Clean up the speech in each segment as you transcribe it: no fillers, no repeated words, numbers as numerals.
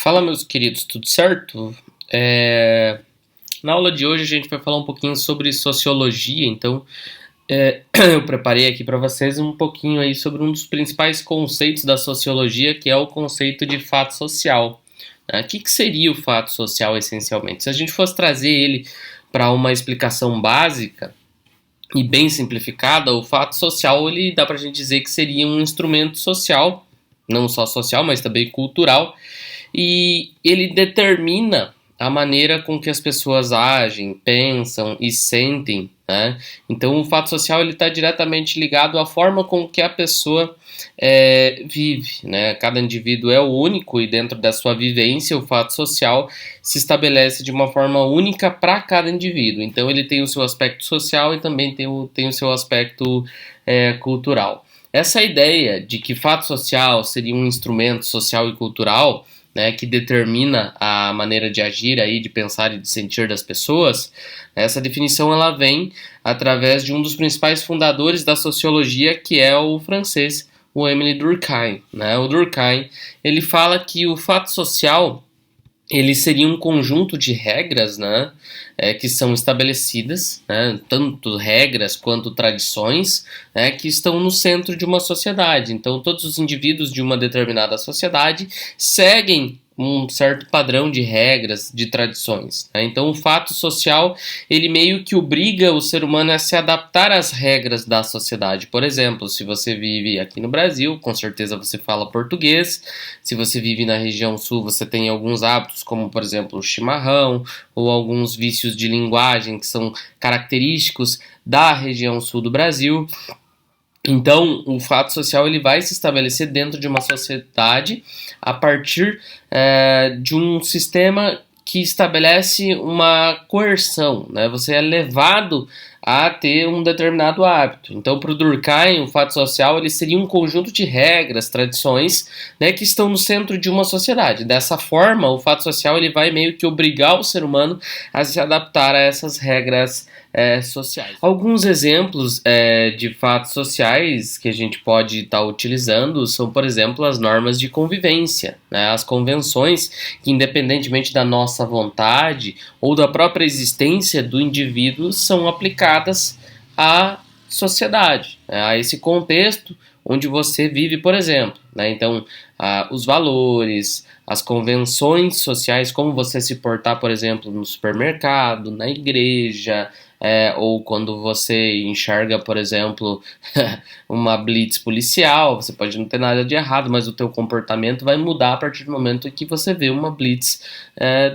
Fala, meus queridos, tudo certo? Na aula de hoje a gente vai falar um pouquinho sobre sociologia, então eu preparei aqui para vocês um pouquinho aí sobre um dos principais conceitos da sociologia, que é o conceito de fato social. O que seria o fato social, essencialmente? Se a gente fosse trazer ele para uma explicação básica e bem simplificada, o fato social, ele dá para a gente dizer que seria um instrumento social, não só social, mas também cultural, e ele determina a maneira com que as pessoas agem, pensam e sentem, né? Então, o fato social ele está diretamente ligado à forma com que a pessoa vive, né? Cada indivíduo é único e dentro da sua vivência, o fato social se estabelece de uma forma única para cada indivíduo. Então, ele tem o seu aspecto social e também tem o seu aspecto cultural. Essa ideia de que fato social seria um instrumento social e cultural, né, que determina a maneira de agir, aí, de pensar e de sentir das pessoas, essa definição ela vem através de um dos principais fundadores da sociologia, que é o francês, o Émile Durkheim. Né? O Durkheim ele fala que o fato social ele seria um conjunto de regras, né, que são estabelecidas, né, tanto regras quanto tradições, né, que estão no centro de uma sociedade. Então, todos os indivíduos de uma determinada sociedade seguem um certo padrão de regras, de tradições. Né? Então, o fato social, ele meio que obriga o ser humano a se adaptar às regras da sociedade. Por exemplo, se você vive aqui no Brasil, com certeza você fala português. Se você vive na região sul, você tem alguns hábitos, como, por exemplo, o chimarrão, ou alguns vícios de linguagem que são característicos da região sul do Brasil. Então, o fato social ele vai se estabelecer dentro de uma sociedade a partir de um sistema que estabelece uma coerção, né? Você é levado a ter um determinado hábito. Então, para o Durkheim, o fato social ele seria um conjunto de regras, tradições, né, que estão no centro de uma sociedade. Dessa forma, o fato social ele vai meio que obrigar o ser humano a se adaptar a essas regras sociais. Alguns exemplos de fatos sociais que a gente pode estar utilizando são, por exemplo, as normas de convivência, né, as convenções que, independentemente da nossa vontade ou da própria existência do indivíduo, são aplicadas à sociedade, né, a esse contexto onde você vive, por exemplo. Né? Então, os valores, as convenções sociais, como você se portar, por exemplo, no supermercado, na igreja, ou quando você enxerga, por exemplo, uma blitz policial, você pode não ter nada de errado, mas o teu comportamento vai mudar a partir do momento que você vê uma blitz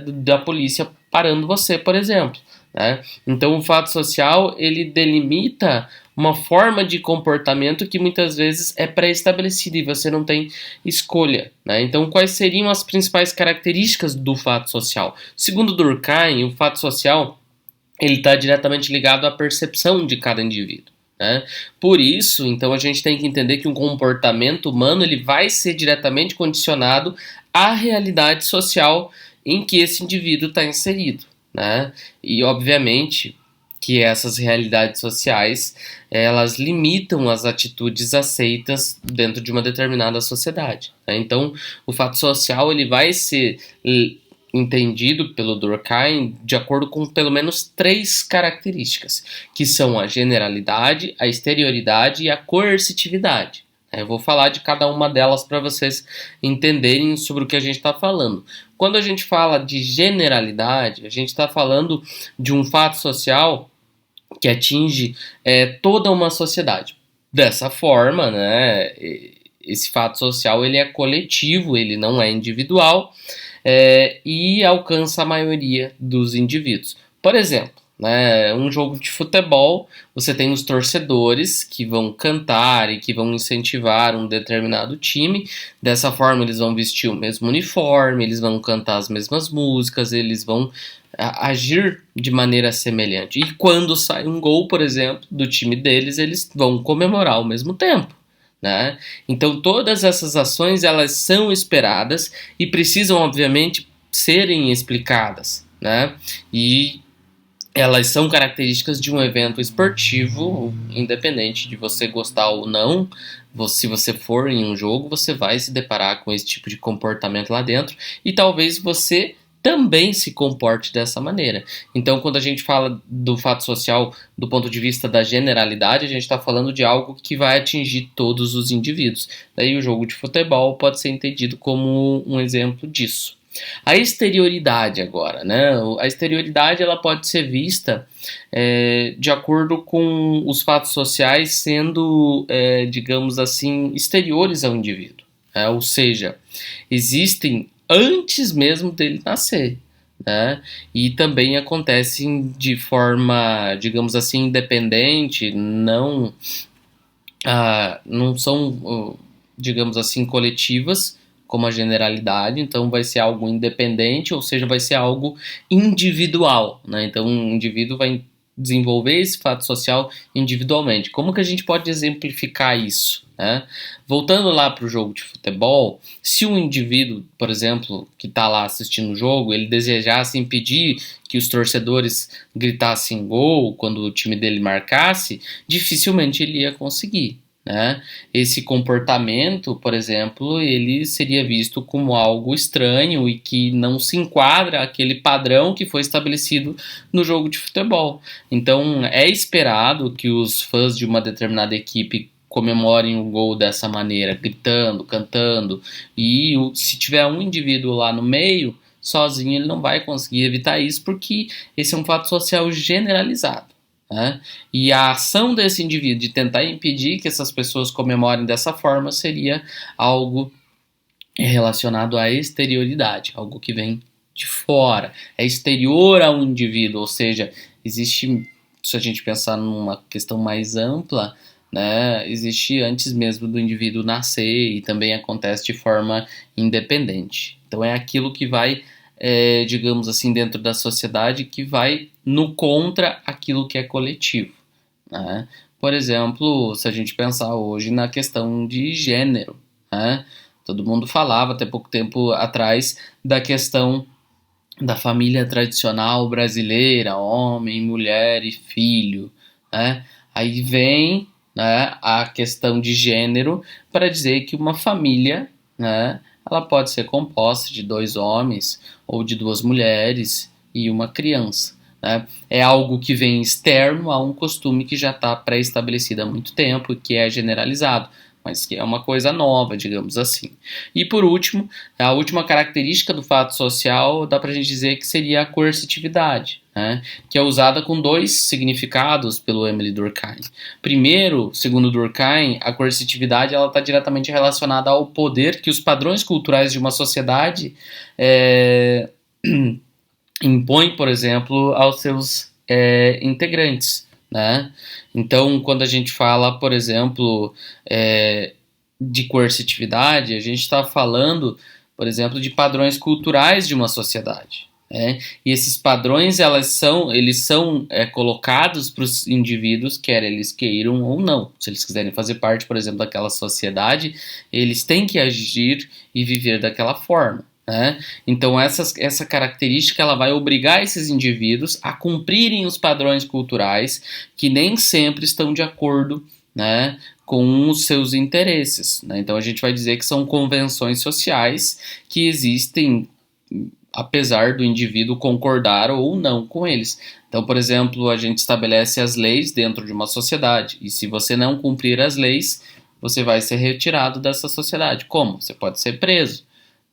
da polícia parando você, por exemplo. Né? Então, o fato social, ele delimita uma forma de comportamento que muitas vezes é pré-estabelecida e você não tem escolha. Né? Então, quais seriam as principais características do fato social? Segundo Durkheim, o fato social ele está diretamente ligado à percepção de cada indivíduo. Né? Por isso, então, a gente tem que entender que um comportamento humano ele vai ser diretamente condicionado à realidade social em que esse indivíduo está inserido. Né? E, obviamente, que essas realidades sociais elas limitam as atitudes aceitas dentro de uma determinada sociedade. Né? Então, o fato social ele vai ser entendido pelo Durkheim de acordo com pelo menos 3 características, que são a generalidade, a exterioridade e a coercitividade. Eu vou falar de cada uma delas para vocês entenderem sobre o que a gente está falando. Quando a gente fala de generalidade, a gente está falando de um fato social que atinge toda uma sociedade. Dessa forma, né, esse fato social ele é coletivo, ele não é individual, e alcança a maioria dos indivíduos. Por exemplo, né, um jogo de futebol, você tem os torcedores que vão cantar e que vão incentivar um determinado time. Dessa forma, eles vão vestir o mesmo uniforme, eles vão cantar as mesmas músicas, eles vão agir de maneira semelhante. E quando sai um gol, por exemplo, do time deles, eles vão comemorar ao mesmo tempo. Né? Então todas essas ações elas são esperadas e precisam obviamente serem explicadas, né? E elas são características de um evento esportivo, independente de você gostar ou não. Se você for em um jogo, você vai se deparar com esse tipo de comportamento lá dentro e talvez você também se comporte dessa maneira. Então, quando a gente fala do fato social do ponto de vista da generalidade, a gente está falando de algo que vai atingir todos os indivíduos. Daí, o jogo de futebol pode ser entendido como um exemplo disso. A exterioridade agora, né? A exterioridade ela pode ser vista de acordo com os fatos sociais sendo, digamos assim, exteriores ao indivíduo. Ou seja, existem antes mesmo dele nascer. Né? E também acontecem de forma, digamos assim, independente, não são, digamos assim, coletivas, como a generalidade, então vai ser algo independente, ou seja, vai ser algo individual, né? Então, um indivíduo vai desenvolver esse fato social individualmente. Como que a gente pode exemplificar isso, né? Voltando lá para o jogo de futebol, se um indivíduo, por exemplo, que está lá assistindo o jogo, ele desejasse impedir que os torcedores gritassem gol quando o time dele marcasse, dificilmente ele ia conseguir. Né? Esse comportamento, por exemplo, ele seria visto como algo estranho e que não se enquadra aquele padrão que foi estabelecido no jogo de futebol. Então, é esperado que os fãs de uma determinada equipe comemorem o gol dessa maneira, gritando, cantando, e se tiver um indivíduo lá no meio, sozinho ele não vai conseguir evitar isso, porque esse é um fato social generalizado. Né? E a ação desse indivíduo de tentar impedir que essas pessoas comemorem dessa forma seria algo relacionado à exterioridade, algo que vem de fora, é exterior ao indivíduo, ou seja, existe, se a gente pensar numa questão mais ampla, né, existe antes mesmo do indivíduo nascer e também acontece de forma independente. Então é aquilo que vai, digamos assim, dentro da sociedade que vai no contra aquilo que é coletivo. Né? Por exemplo, se a gente pensar hoje na questão de gênero, né? Todo mundo falava até pouco tempo atrás da questão da família tradicional brasileira, homem, mulher e filho. Né? Aí vem, né, a questão de gênero para dizer que uma família, né, ela pode ser composta de 2 homens ou de 2 mulheres e uma criança. Né? É algo que vem externo a um costume que já está pré-estabelecido há muito tempo e que é generalizado, mas que é uma coisa nova, digamos assim. E por último, a última característica do fato social dá para a gente dizer que seria a coercitividade, né? Que é usada com 2 significados pelo Emile Durkheim. Primeiro, segundo Durkheim, a coercitividade está diretamente relacionada ao poder que os padrões culturais de uma sociedade impõem, por exemplo, aos seus integrantes. Né? Então, quando a gente fala, por exemplo, de coercitividade, a gente está falando, por exemplo, de padrões culturais de uma sociedade. Né? E esses padrões eles são colocados para os indivíduos, quer eles queiram ou não. Se eles quiserem fazer parte, por exemplo, daquela sociedade, eles têm que agir e viver daquela forma. Né? Então essa característica ela vai obrigar esses indivíduos a cumprirem os padrões culturais que nem sempre estão de acordo, né, com os seus interesses. Né? Então a gente vai dizer que são convenções sociais que existem apesar do indivíduo concordar ou não com eles. Então, por exemplo, a gente estabelece as leis dentro de uma sociedade e se você não cumprir as leis, você vai ser retirado dessa sociedade. Como? Você pode ser preso.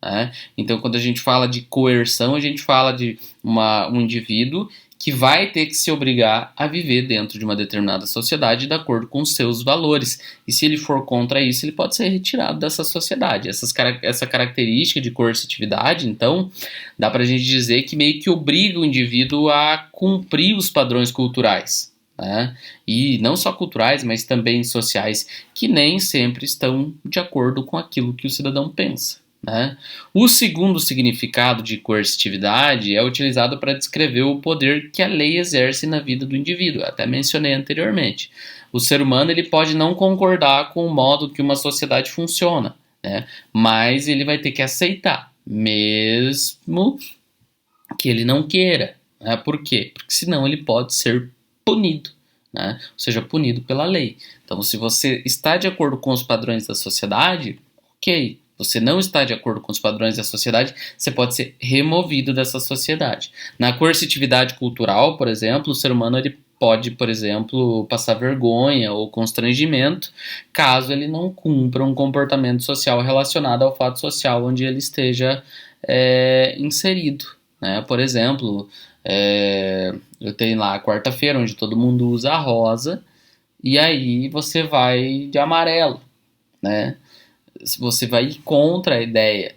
Né? Então, quando a gente fala de coerção, a gente fala de um indivíduo que vai ter que se obrigar a viver dentro de uma determinada sociedade de acordo com os seus valores. E se ele for contra isso, ele pode ser retirado dessa sociedade. Essa característica de coercitividade, então, dá pra gente dizer que meio que obriga o indivíduo a cumprir os padrões culturais. Né? E não só culturais, mas também sociais, que nem sempre estão de acordo com aquilo que o cidadão pensa. Né? O segundo significado de coercitividade é utilizado para descrever o poder que a lei exerce na vida do indivíduo. Até mencionei anteriormente. O ser humano ele pode não concordar com o modo que uma sociedade funciona, né? Mas ele vai ter que aceitar, mesmo que ele não queira. Né? Por quê? Porque senão ele pode ser punido, né? Ou seja, punido pela lei. Então, se você está de acordo com os padrões da sociedade, ok. Você não está de acordo com os padrões da sociedade, você pode ser removido dessa sociedade. Na coercitividade cultural, por exemplo, o ser humano ele pode, por exemplo, passar vergonha ou constrangimento caso ele não cumpra um comportamento social relacionado ao fato social onde ele esteja inserido. Né? Por exemplo, eu tenho lá a quarta-feira, onde todo mundo usa rosa, e aí você vai de amarelo, né? Você vai ir contra a ideia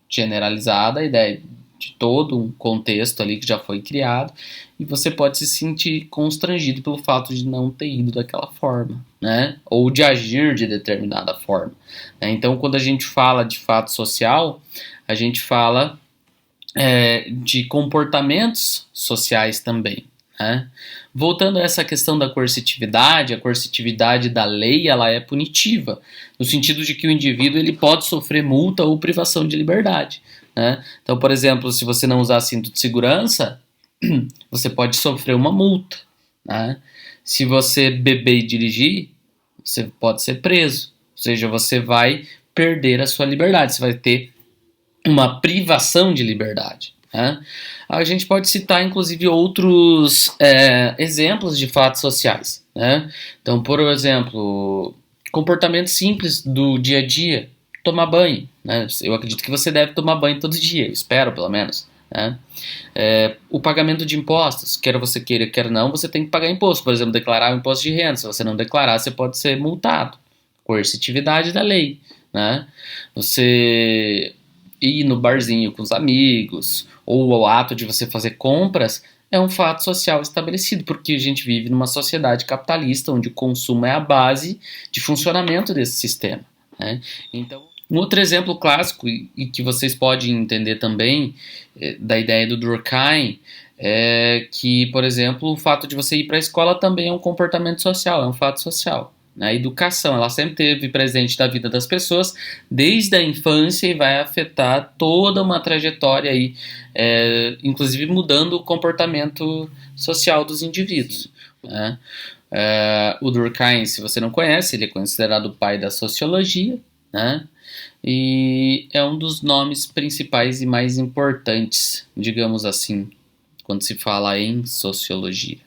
generalizada, a ideia de todo um contexto ali que já foi criado, e você pode se sentir constrangido pelo fato de não ter ido daquela forma, né? Ou de agir de determinada forma. Né? Então, quando a gente fala de fato social, a gente fala de comportamentos sociais também. Né? Voltando a essa questão da coercitividade, a coercitividade da lei ela é punitiva, no sentido de que o indivíduo ele pode sofrer multa ou privação de liberdade. Né? Então, por exemplo, se você não usar cinto de segurança, você pode sofrer uma multa. Né? Se você beber e dirigir, você pode ser preso. Ou seja, você vai perder a sua liberdade, você vai ter uma privação de liberdade. Né? A gente pode citar, inclusive, outros exemplos de fatos sociais. Né? Então, por exemplo, comportamento simples do dia a dia, tomar banho. Né? Eu acredito que você deve tomar banho todo dia, espero pelo menos. Né? O pagamento de impostos, quer você queira, quer não, você tem que pagar imposto. Por exemplo, declarar o imposto de renda. Se você não declarar, você pode ser multado. Coercitividade da lei. Né? Você ir no barzinho com os amigos, ou o ato de você fazer compras, é um fato social estabelecido, porque a gente vive numa sociedade capitalista, onde o consumo é a base de funcionamento desse sistema. Né? Então, um outro exemplo clássico, e que vocês podem entender também, da ideia do Durkheim, é que, por exemplo, o fato de você ir para a escola também é um comportamento social, é um fato social. A educação, ela sempre esteve presente na vida das pessoas desde a infância e vai afetar toda uma trajetória aí, inclusive mudando o comportamento social dos indivíduos. Né? O Durkheim, se você não conhece, ele é considerado o pai da sociologia, né? E é um dos nomes principais e mais importantes, digamos assim, quando se fala em sociologia.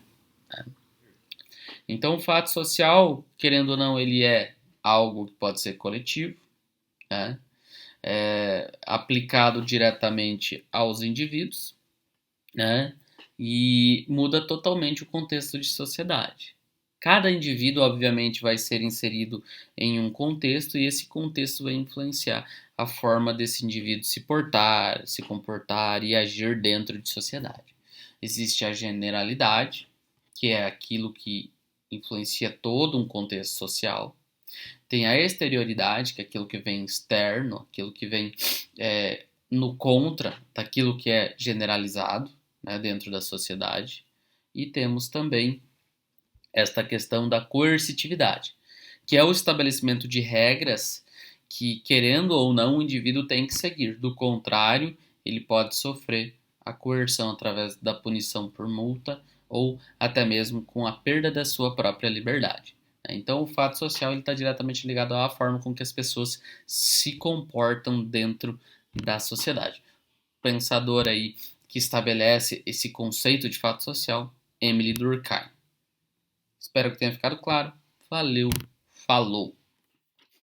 Então, o fato social, querendo ou não, ele é algo que pode ser coletivo, né? Aplicado diretamente aos indivíduos, né? E muda totalmente o contexto de sociedade. Cada indivíduo, obviamente, vai ser inserido em um contexto e esse contexto vai influenciar a forma desse indivíduo se portar, se comportar e agir dentro de sociedade. Existe a generalidade, que é aquilo que influencia todo um contexto social. Tem a exterioridade, que é aquilo que vem externo, aquilo que vem no contra daquilo que é generalizado, né, dentro da sociedade. E temos também esta questão da coercitividade, que é o estabelecimento de regras que, querendo ou não, o indivíduo tem que seguir. Do contrário, ele pode sofrer a coerção através da punição por multa ou até mesmo com a perda da sua própria liberdade. Então, o fato social está diretamente ligado à forma com que as pessoas se comportam dentro da sociedade. Pensador aí que estabelece esse conceito de fato social, Emile Durkheim. Espero que tenha ficado claro. Valeu, falou!